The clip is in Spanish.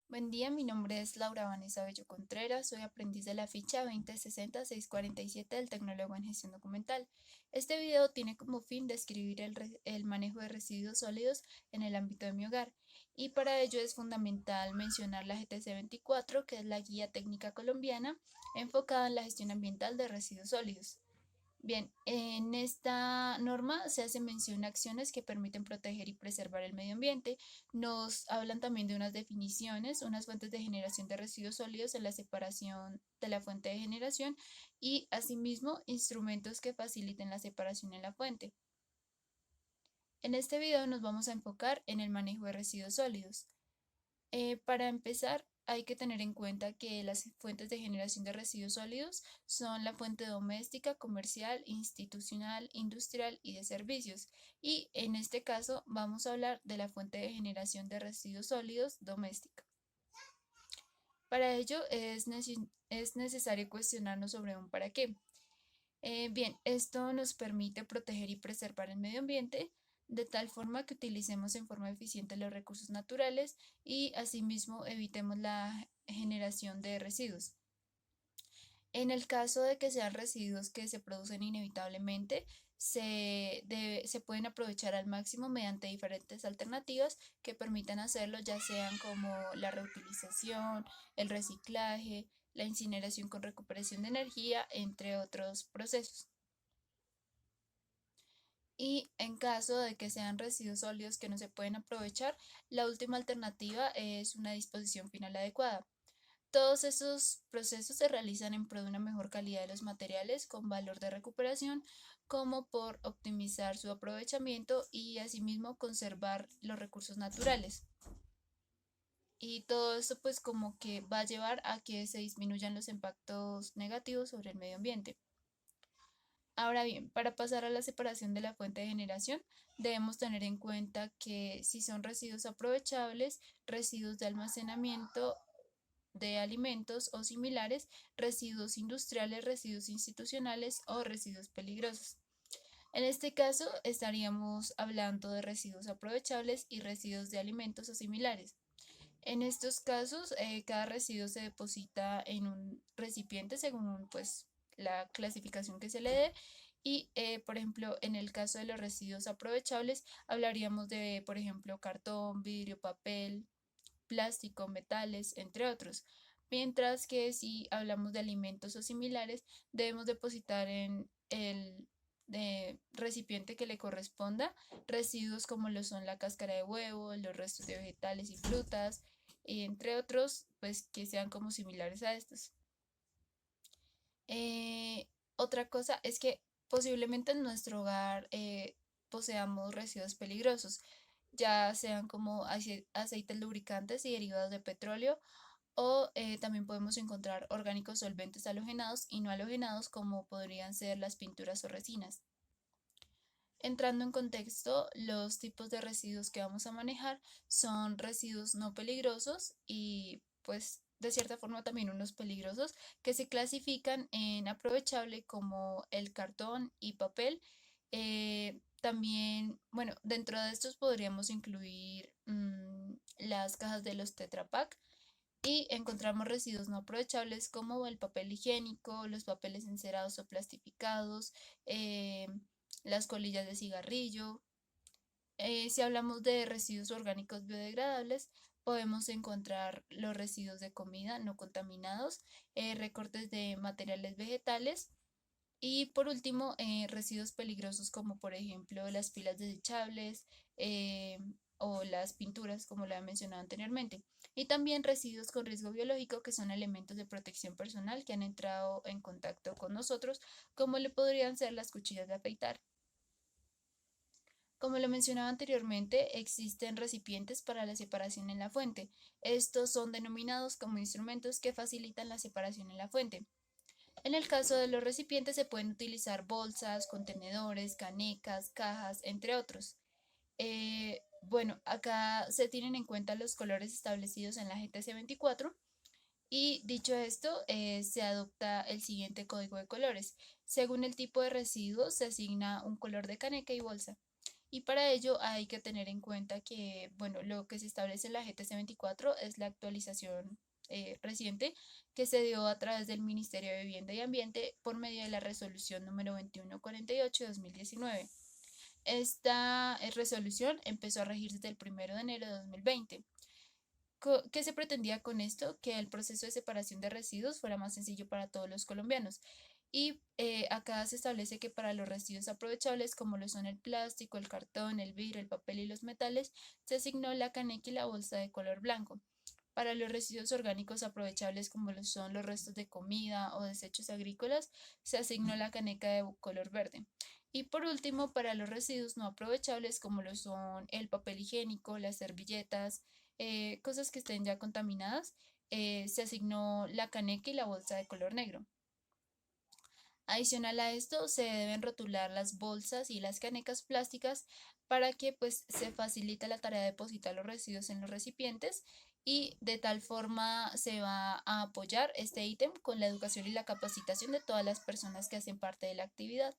Buen día, mi nombre es Laura Vanessa Bello Contreras, soy aprendiz de la ficha 2060-647 del Tecnólogo en Gestión Documental. Este video tiene como fin describir el manejo de residuos sólidos en el ámbito de mi hogar y para ello es fundamental mencionar la GTC 24, que es la Guía Técnica Colombiana enfocada en la gestión ambiental de residuos sólidos. Bien, en esta norma se hace mención a acciones que permiten proteger y preservar el medio ambiente. Nos hablan también de unas definiciones, unas fuentes de generación de residuos sólidos en la separación de la fuente de generación y asimismo instrumentos que faciliten la separación en la fuente. En este video nos vamos a enfocar en el manejo de residuos sólidos. Para empezar, hay que tener en cuenta que las fuentes de generación de residuos sólidos son la fuente doméstica, comercial, institucional, industrial y de servicios. Y en este caso vamos a hablar de la fuente de generación de residuos sólidos doméstica. Para ello es necesario cuestionarnos sobre un para qué. Bien, esto nos permite proteger y preservar el medio ambiente de tal forma que utilicemos en forma eficiente los recursos naturales y asimismo evitemos la generación de residuos. En el caso de que sean residuos que se producen inevitablemente, se pueden aprovechar al máximo mediante diferentes alternativas que permitan hacerlo, ya sean como la reutilización, el reciclaje, la incineración con recuperación de energía, entre otros procesos. Y en caso de que sean residuos sólidos que no se pueden aprovechar, la última alternativa es una disposición final adecuada. Todos esos procesos se realizan en pro de una mejor calidad de los materiales con valor de recuperación, como por optimizar su aprovechamiento y asimismo conservar los recursos naturales. Y todo esto pues como que va a llevar a que se disminuyan los impactos negativos sobre el medio ambiente. Ahora bien, para pasar a la separación de la fuente de generación, debemos tener en cuenta que si son residuos aprovechables, residuos de almacenamiento de alimentos o similares, residuos industriales, residuos institucionales o residuos peligrosos. En este caso, estaríamos hablando de residuos aprovechables y residuos de alimentos o similares. En estos casos, cada residuo se deposita en un recipiente según pues, la clasificación que se le dé. Y, por ejemplo, en el caso de los residuos aprovechables, hablaríamos de, por ejemplo, cartón, vidrio, papel, plástico, metales, entre otros. Mientras que si hablamos de alimentos o similares, debemos depositar en el recipiente que le corresponda residuos como lo son la cáscara de huevo, los restos de vegetales y frutas, y entre otros, pues que sean como similares a estos. Eh, Otra cosa es que posiblemente en nuestro hogar poseamos residuos peligrosos, ya sean como aceites lubricantes y derivados de petróleo, o también podemos encontrar orgánicos solventes halogenados y no halogenados, como podrían ser las pinturas o resinas. Entrando en contexto, los tipos de residuos que vamos a manejar son residuos no peligrosos y pues de cierta forma también unos peligrosos que se clasifican en aprovechable como el cartón y papel. También, bueno, dentro de estos podríamos incluir las cajas de los Tetra Pak y encontramos residuos no aprovechables como el papel higiénico, los papeles encerados o plastificados, las colillas de cigarrillo. Si hablamos de residuos orgánicos biodegradables, podemos encontrar los residuos de comida no contaminados, recortes de materiales vegetales y por último, residuos peligrosos como por ejemplo las pilas desechables o las pinturas, como lo he mencionado anteriormente. Y también residuos con riesgo biológico, que son elementos de protección personal que han entrado en contacto con nosotros, como le podrían ser las cuchillas de afeitar. Como lo mencionaba anteriormente, existen recipientes para la separación en la fuente. Estos son denominados como instrumentos que facilitan la separación en la fuente. En el caso de los recipientes se pueden utilizar bolsas, contenedores, canecas, cajas, entre otros. Bueno, acá se tienen en cuenta los colores establecidos en la GTC 24 y dicho esto, se adopta el siguiente código de colores. Según el tipo de residuo, se asigna un color de caneca y bolsa. Y para ello hay que tener en cuenta que, bueno, lo que se establece en la GTC 24 es la actualización reciente que se dio a través del Ministerio de Vivienda y Ambiente por medio de la resolución número 2148 de 2019. Esta resolución empezó a regir desde el 1 de enero de 2020. ¿Qué se pretendía con esto? Que el proceso de separación de residuos fuera más sencillo para todos los colombianos. Y acá se establece que para los residuos aprovechables, como lo son el plástico, el cartón, el vidrio, el papel y los metales, se asignó la caneca y la bolsa de color blanco. Para los residuos orgánicos aprovechables, como lo son los restos de comida o desechos agrícolas, se asignó la caneca de color verde. Y por último, para los residuos no aprovechables, como lo son el papel higiénico, las servilletas, cosas que estén ya contaminadas, se asignó la caneca y la bolsa de color negro. Adicional a esto, se deben rotular las bolsas y las canecas plásticas para que pues se facilite la tarea de depositar los residuos en los recipientes y de tal forma se va a apoyar este ítem con la educación y la capacitación de todas las personas que hacen parte de la actividad.